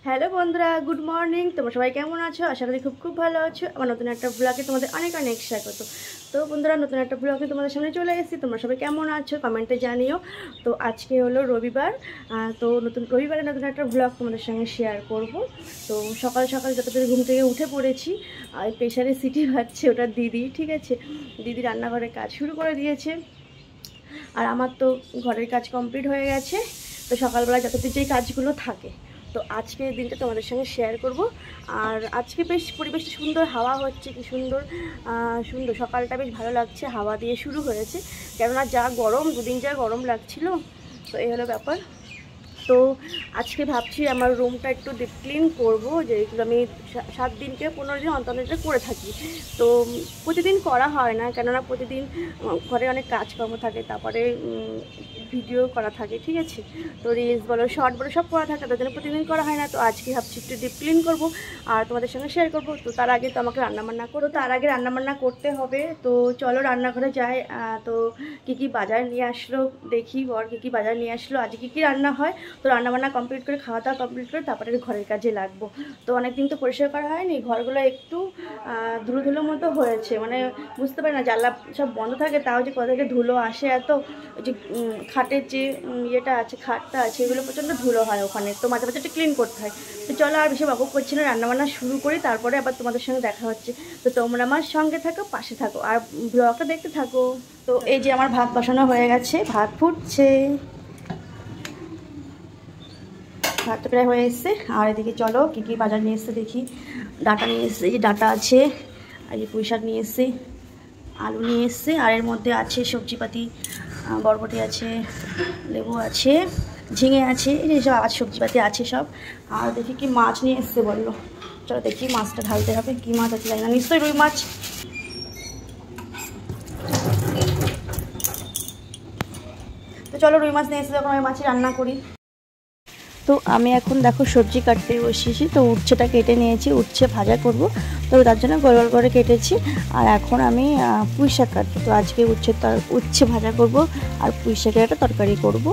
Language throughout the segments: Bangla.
হ্যালো বন্ধুরা, গুড মর্নিং। তোমরা সবাই কেমন আছো? আশা করি খুব খুব ভালো আছো। আমার নতুন একটা ব্লগে তোমাদের অনেক অনেক স্বাগত। তো বন্ধুরা, নতুন একটা ব্লগে তোমাদের সামনে চলে এসেছি। তোমরা সবাই কেমন আছো কমেন্টে জানিও। তো আজকে হলো রবিবার, তো রবিবারে নতুন একটা ব্লগ তোমাদের সঙ্গে শেয়ার করব। তো সকাল সকাল যতটা ঘুম থেকে উঠে পড়েছি, আর প্রেশারে সিটি বাজছে, ওটা দিদি, ঠিক আছে, দিদি রান্নাঘরে কাজ শুরু করে দিয়েছে। আর আমার তো ঘরের কাজ কমপ্লিট হয়ে গেছে। তো সকালবেলা যতদিন যেই কাজগুলো থাকে, তো আজকের দিনটা তোমাদের সঙ্গে শেয়ার করব। আর আজকে বেশ পরিবেশটা সুন্দর, হাওয়া হচ্ছে, কি সুন্দর সুন্দর সকালটা বেশ ভালো লাগছে, হাওয়া দিয়ে শুরু হয়েছে। কেননা যা গরম, দুদিন যা গরম লাগছিল, তো এই হলো ব্যাপার। তো আজকে ভাবছি আমার রুমটা একটু ডিপ ক্লিন করবো, যেগুলো আমি 7 দিনকে 15 দিন অন্তর অন্তর করে থাকি। তো প্রতিদিন করা হয় না, কেননা প্রতিদিন ঘরে অনেক কাজকর্ম থাকে, তারপরে ভিডিও করা থাকে, ঠিক আছে। তো রিলস বলো, শর্ট বলো, সব করা থাকে, তার জন্য প্রতিদিন করা হয় না। তো আজকে ভাবছি একটু ডিপ ক্লিন করবো আর তোমাদের সঙ্গে শেয়ার করবো। তো তার আগে তো আমাকে রান্নাবান্না করো, তার আগে রান্নাবান্না করতে হবে। তো চলো রান্নাঘরে যাই। তো কী কী বাজার নিয়ে আসলো দেখি, বর কী কী বাজার নিয়ে আসলো, আজকে কী কী রান্না হয়। তো রান্নাবান্না কমপ্লিট করে, খাওয়া দাওয়া কমপ্লিট করে তারপরে ঘরের কাজে লাগবো। তো অনেকদিন তো পরিষ্কার করা হয়নি, ঘরগুলো একটু ধুলো ধুলো মতো হয়েছে, মানে বুঝতে পারি না, জানলা সব বন্ধ থাকে, তাও যে কোথা থেকে ধুলো আসে এত। ওই যে খাটের যে ইয়েটা আছে, খাটটা আছে, এগুলো প্রচণ্ড ধুলো হয় ওখানে, তো মাঝে মাঝে একটু ক্লিন করতে হয়। তো চলো আর বেশি বাবু করছি না, রান্নাবান্না শুরু করি, তারপরে আবার তোমাদের সঙ্গে দেখা হচ্ছে। তো তোমরা আমার সঙ্গে থাকো, পাশে থাকো আর ব্লগটা দেখতে থাকো। তো এই যে আমার ভাত বসানো হয়ে গেছে, ভাত ফুটছে, ভাতটা প্রায় হয়ে এসছে। আর এদিকে চলো কী কী বাজার নিয়ে এসছে দেখি। ডাটা নিয়ে এসছে, এই যে ডাটা আছে, আর এই পুঁই শাক নিয়ে এসছে, আলু নিয়ে এসছে, আর এর মধ্যে আছে সবজিপাতি, বরবটি আছে, লেবু আছে, ঝিঙে আছে, এই সব আবার সবজিপাতি আছে সব। আর দেখি কি মাছ নিয়ে এসছে বললো, চলো দেখি মাছটা ঢালতে হবে। কী মাছ আছে জানি না, নিশ্চয়ই রুই মাছ। তো চলো রুই মাছ নিয়ে এসে যখন ওই মাছই রান্না করি। তো আমি এখন দেখো সবজি কাটতে বসিয়েছি। তো উচ্ছেটা কেটে নিয়েছি, উচ্ছে ভাজা করব, তো তার জন্য গোল গোল করে কেটেছি। আর এখন আমি পুঁই শাক কাটবো। তো আজকে উচ্ছে ভাজা করব, আর পুঁই শাকের একটা তরকারি করব,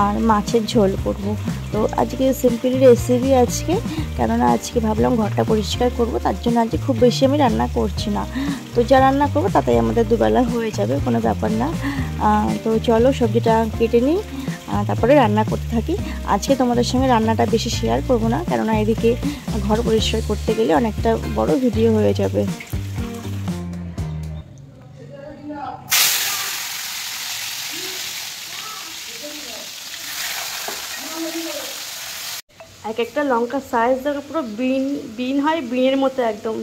আর মাছের ঝোল করব। তো আজকে সিম্পলি রেসিপি আজকে, কেননা আজকে ভাবলাম ঘরটা পরিষ্কার করব, তার জন্য আজকে খুব বেশি আমি রান্না করছি না। তো যা রান্না করবো তাতেই আমাদের দুবেলা হয়ে যাবে, কোনো ব্যাপার না। তো চলো সবজিটা কেটে নিই, তারপরে রান্না করতে থাকি। আজকে তোমাদের সঙ্গে রান্নাটা বেশি শেয়ার করব না, কেননা এদিকে ঘর পরিষ্কার করতে গেলে অনেকটা বড় ভিডিও হয়ে যাবে। এক একটা লঙ্কার সাইজ দেখো, পুরো বিন হয়, বিনের মতো একদম,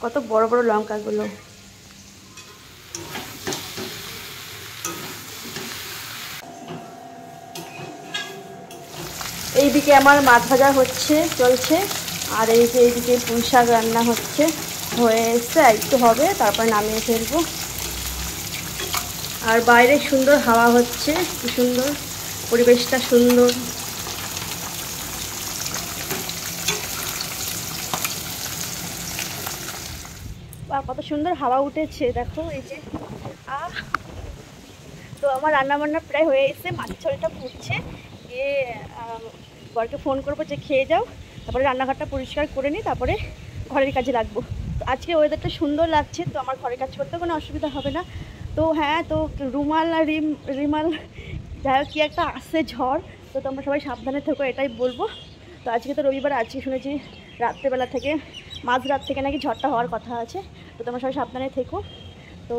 কত বড় বড় লঙ্কাগুলো। এইদিকে আমার মাছ ভাজা হচ্ছে, চলছে, আর এই যে এইদিকে পুঁই শাক রান্না হচ্ছে, হয়ে এসছে, একটু হবে, তারপরে নামিয়ে ফেলবো। আর বাইরে সুন্দর হাওয়া হচ্ছে, কি সুন্দর পরিবেশটা, সুন্দর। বা কত সুন্দর হাওয়া উঠেছে দেখো, এই যে তো আমার রান্নাবান্না প্রায় হয়ে এসেছে, মাছের ঝোলটা ফুটছে, গিয়ে বরকে ফোন করবো যে খেয়ে যাও, তারপরে রান্নাঘরটা পরিষ্কার করে নিই, তারপরে ঘরের কাজে লাগবো। তো আজকে ওয়েদারটা সুন্দর লাগছে, তো আমার ঘরের কাজ করতে কোনো অসুবিধা হবে না। তো হ্যাঁ, তো রুমাল আর রিমাল যাই হোক কি একটা আসছে ঝড়, তো তোমরা সবাই সাবধানে থেকো, এটাই বলবো। তো আজকে তো রবিবার, আজকে শুনেছি রাত্রেবেলা থেকে, মাঝরাত থেকে নাকি ঝড়টা হওয়ার কথা আছে। তো তোমরা সবাই সাবধানে থেকো। তো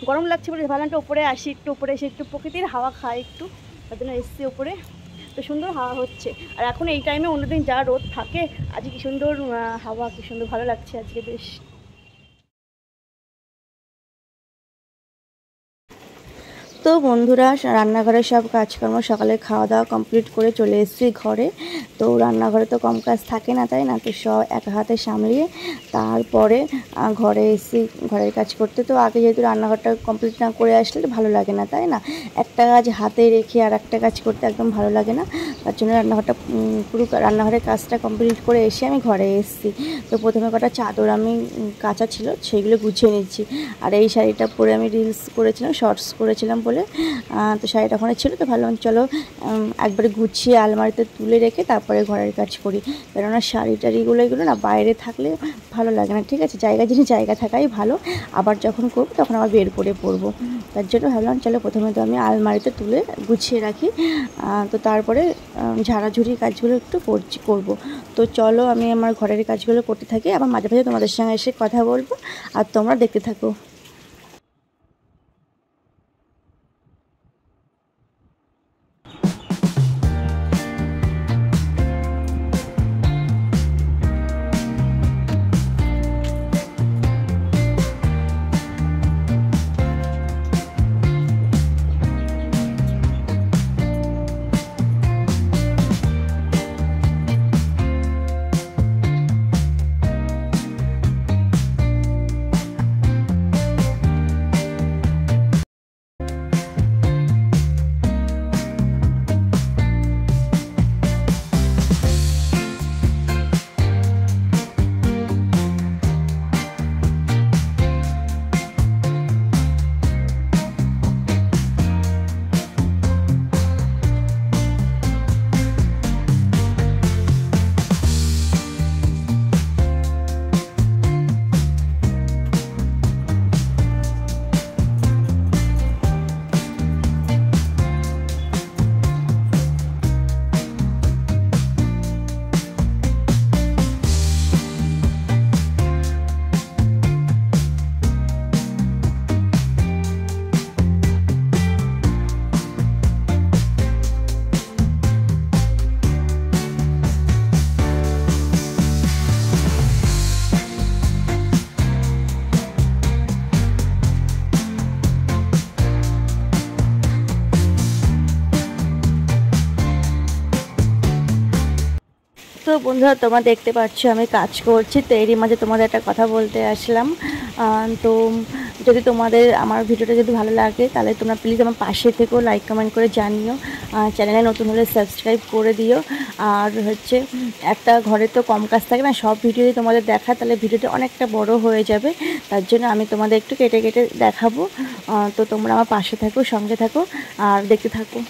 গরম লাগছে বলে ভাবলাম একটু উপরে আসি, একটু উপরে এসে একটু প্রকৃতির হাওয়া খাই একটু, তার জন্য এসছি উপরে। তো সুন্দর হাওয়া হচ্ছে, আর এখন এই টাইমে অন্যদিন যা রোদ থাকে, আজকে কি সুন্দর হাওয়া, কি সুন্দর ভালো লাগছে আজকে বেশ। তো বন্ধুরা, রান্নাঘরে সব কাজকর্ম, সকালে খাওয়া দাওয়া কমপ্লিট করে চলে এসেছি ঘরে। তো রান্নাঘরে তো কম কাজ থাকে না, তাই না, তো সব এক হাতে সামলিয়ে তারপরে ঘরে এসে ঘরের কাজ করতে। তো আগে যেহেতু রান্নাঘরটা কমপ্লিট না করে আসলে ভালো লাগে না, তাই না, একটা কাজ হাতে রেখে আর একটা কাজ করতে একদম ভালো লাগে না। তার জন্য পুরো রান্নাঘরের কাজটা কমপ্লিট করে এসে আমি ঘরে এসেছি। তো প্রথমে কটা চাদর আমি কাঁচা ছিল, সেগুলো গুছিয়ে নিচ্ছি। আর এই শাড়িটা পরে আমি রিলস করেছিলাম, শর্টস করেছিলাম বলে। তো শাড়িটা ওখানে ছিল, তো ভাবলাম চলো একবারে গুছিয়ে আলমারিতে তুলে রেখে তারপরে ঘরের কাজ করি, কেননা শাড়ি টাড়িগুলো এগুলো না বাইরে থাকলে ভালো লাগে না, ঠিক আছে, জায়গা জিনিস জায়গা থাকাই ভালো, আবার যখন করবো তখন আবার বের করে পরবো। তার জন্য ভাবলাম চলো প্রথমে তো আমি আলমারিতে তুলে গুছিয়ে রাখি, তো তারপরে ঝাড়াঝুড়ি কাজগুলো একটু করবো। তো চলো আমি আমার ঘরের কাজগুলো করতে থাকি, আবার মাঝে মাঝে তোমাদের সঙ্গে এসে কথা বলবো আর তোমরা দেখতে থাকো। তো বন্ধুরা তোমরা দেখতে পাচ্ছ আমি কাজ করছি, তো এরই মাঝে তোমাদের একটা কথা বলতে আসলাম। তো যদি তোমাদের আমার ভিডিওটা যদি ভালো লাগে তাহলে তোমরা প্লিজ আমার পাশে থেকেও লাইক কমেন্ট করে জানিও, চ্যানেলে নতুন হলে সাবস্ক্রাইব করে দিও। আর হচ্ছে একটা ঘরে তো কম কাজ থাকে না, সব ভিডিও যদি তোমাদের দেখা তাহলে ভিডিওটা অনেকটা বড় হয়ে যাবে, তার জন্য আমি তোমাদের একটু কেটে কেটে দেখাবো। তো তোমরা আমার পাশে থাকো, সঙ্গে থাকো আর দেখতে থাকো।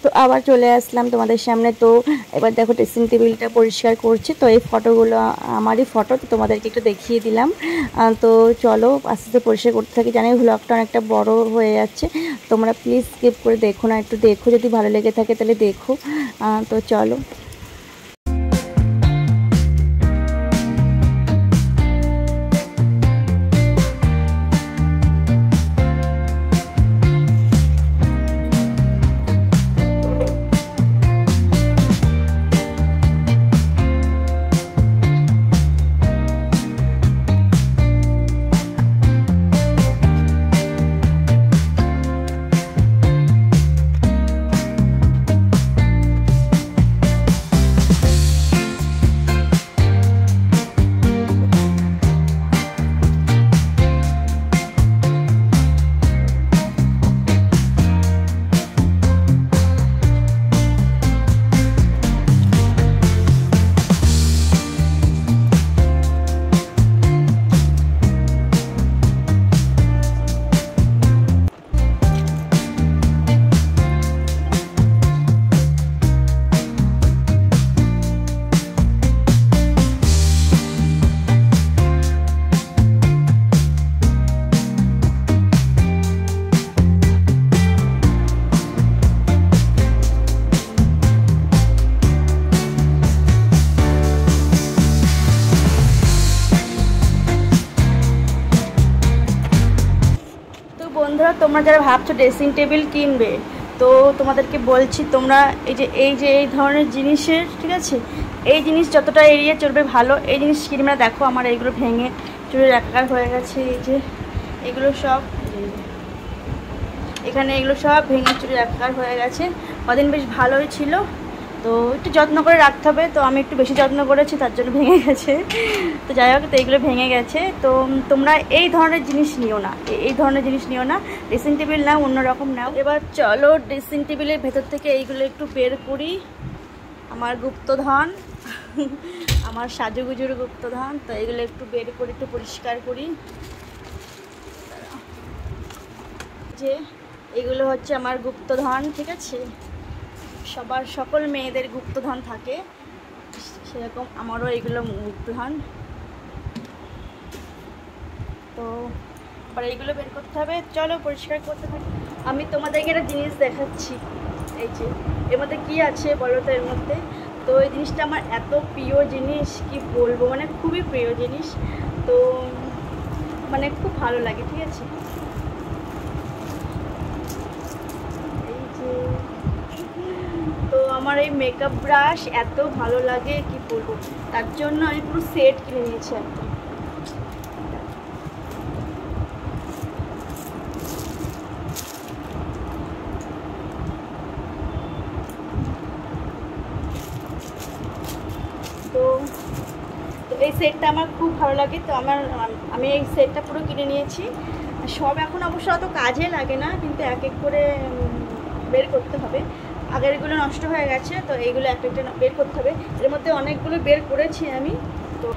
তো আবার চলে আসলাম তোমাদের সামনে। তো এবার দেখো ড্রেসিং টেবিলটা পরিষ্কার করছি, তো এই ফটোগুলো আমারই ফটো, তো তোমাদেরকে একটু দেখিয়ে দিলাম। তো চলো আস্তে আস্তে পরিষ্কার করতে থাকি, জানি ভ্লগটা অনেকটা বড় হয়ে যাচ্ছে, তোমরা প্লিজ স্কিপ করে দেখো না, একটু দেখো, যদি ভালো লেগে থাকে তাহলে দেখো। তো চলো। বন্ধুরা, তোমরা যারা ভাবছো ড্রেসিং টেবিল কিনবে, তো তোমাদেরকে বলছি তোমরা এই ধরনের জিনিসের, ঠিক আছে, এই জিনিস যতটা এড়িয়ে চলবে ভালো। এই জিনিস কিনবে, দেখো আমার এইগুলো ভেঙে চুরি একাকার হয়ে গেছে। এই যে এগুলো সব, এখানে এগুলো সব ভেঙে চুরি একাকার হয়ে গেছে। কদিন বেশ ভালোই ছিল, তো একটু যত্ন করে রাখতে হবে। তো আমি একটু বেশি যত্ন করেছি, তার জন্য ভেঙে গেছে। তো যাই হোক, তো এইগুলো ভেঙে গেছে। তো তোমরা এই ধরনের জিনিস নিও না, এই ধরনের জিনিস নিও না। ড্রেসিং টেবিল নাও, অন্যরকম নাও। এবার চলো ড্রেসিং টেবিলের ভেতর থেকে এইগুলো একটু বের করি। আমার গুপ্তধন, আমার সাজুগুজুর গুপ্তধন। তো এইগুলো একটু বের করে একটু পরিষ্কার করি। যে এগুলো হচ্ছে আমার গুপ্তধন, ঠিক আছে। সকল মেয়েদের গুপ্তধন থাকে, সেরকম আমারও এগুলো গুপ্তধন। তো আবার এইগুলো বের করতে হবে। চলো পরিষ্কার করতে থাকি। আমি তোমাদেরকে একটা জিনিস দেখাচ্ছি। এই যে এর মধ্যে কী আছে বলো তো, এর মধ্যে। তো এই জিনিসটা আমার এত প্রিয় জিনিস, কি বলবো, মানে খুবই প্রিয় জিনিস। তো মানে খুব ভালো লাগে, ঠিক আছে। তো আমার এই মেকআপ ব্রাশ এত ভালো লাগে, কি বলবো, তার জন্য আমি পুরো সেট কিনে নিয়েছি একদম। তো এই সেটটা আমার খুব ভালো লাগে। তো আমি এই সেটটা পুরো কিনে নিয়েছি। সব এখন অবশ্য অত কাজে লাগে না, কিন্তু এক এক করে বের করতে হবে। আগেরগুলো নষ্ট হয়ে গেছে, তো এইগুলো একটা একটা বের করতে হবে। এর মধ্যে অনেকগুলো বের করেছি আমি। তো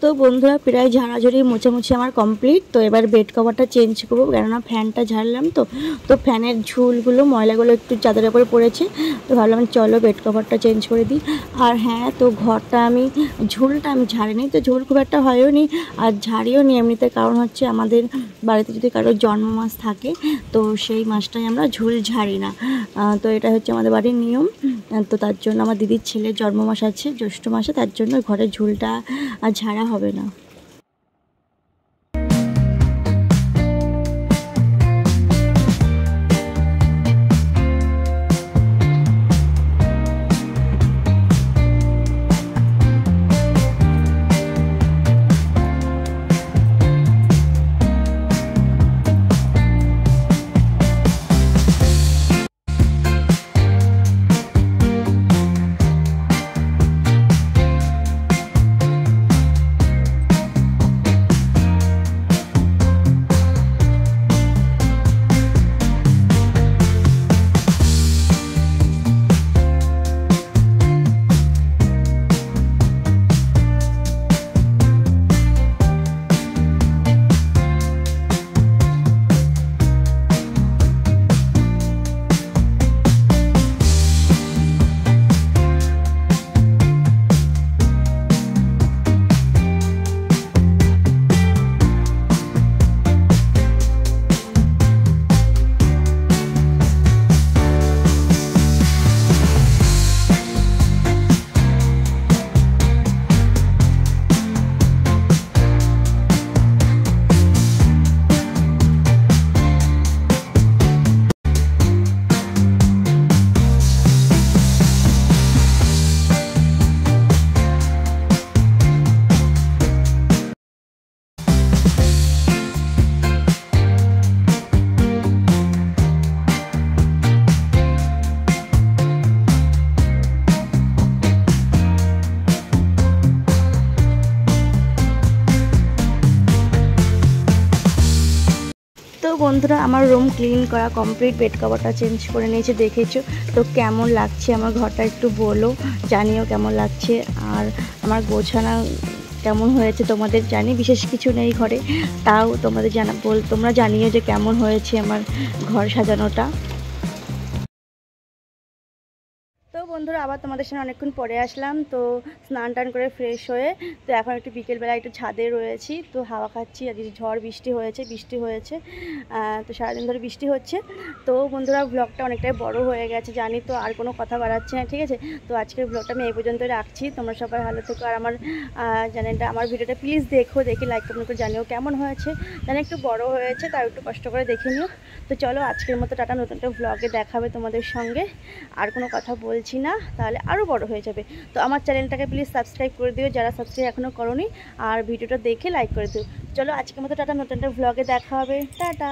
তো বন্ধুরা, প্রায় ঝাড়াঝাড়ি মোছামুছি আমার কমপ্লিট। তো এবার বেড কভারটা চেঞ্জ করবো, কেননা ফ্যানটা ঝাড়লাম। তো ফ্যানের ঝুলগুলো, ময়লাগুলো একটু চাদরের উপরে পড়েছে। তো ভাবলাম চলো বেড কভারটা চেঞ্জ করে দিই। আর হ্যাঁ, তো ঘরটা ঝুলটা আমি ঝাড়িনি। তো ঝুল খুব একটা হয়ও নি, আর ঝাড়িও নি এমনিতে। কারণ হচ্ছে আমাদের বাড়িতে যদি কারোর জন্ম মাস থাকে, তো সেই মাসটাই আমরা ঝুল ঝাড়ি না। তো এটা হচ্ছে আমাদের বাড়ির নিয়ম। তো তার জন্য আমার দিদির ছেলের জন্ম মাস আছে জ্যৈষ্ঠ মাসে, তার জন্য ঘরের ঝুলটা ঝাড়া হবে না। বন্ধুরা আমার রুম ক্লিন করা কমপ্লিট, বেড কভারটা চেঞ্জ করে নিয়েছে, দেখেছো তো কেমন লাগছে আমার ঘরটা একটু বলো, জানিও কেমন লাগছে। আর আমার গোছানো কেমন হয়েছে তোমাদের জানি, বিশেষ কিছু নেই ঘরে, তাও তোমাদের তোমরা জানিও যে কেমন হয়েছে আমার ঘর সাজানোটা। তো বন্ধুরা আবার তোমাদের সামনে অনেকক্ষণ পরে আসলাম। তো স্নান টান করে ফ্রেশ হয়ে তো এখন একটু বিকেলবেলা একটু ছাদে রয়েছি, তো হাওয়া খাচ্ছি। আর ঝড় বৃষ্টি হয়েছে তো সারাদিন ধরে বৃষ্টি হচ্ছে। তো বন্ধুরা ব্লগটা অনেকটাই বড় হয়ে গেছে জানি, তো আর কোনো কথা বাড়াচ্ছি না, ঠিক আছে। তো আজকের ব্লগটা আমি এই পর্যন্তই রাখছি। তোমরা সবাই ভালো থেকো, আর আমার চ্যানেলটা, আমার ভিডিওটা প্লিজ দেখে লাইক কমেন্ট করে জানিও কেমন হয়েছে। জানি একটু বড় হয়েছে, তাই একটু কষ্ট করে দেখে নিও। তো চলো আজকের মতো টাটা, নতুন একটা ব্লগে দেখাবে তোমাদের সঙ্গে। আর কোনো কথা বলছি না, তাহলে আরও বড় হয়ে যাবে। তো আমার চ্যানেলটাকে প্লিজ সাবস্ক্রাইব করে দিও যারা সাবস্ক্রাইব এখনও করোনি, আর ভিডিওটা দেখে লাইক করে দিও। চলো আজকের মতো টাটা, নতুন একটা ব্লগে দেখা হবে, টাটা।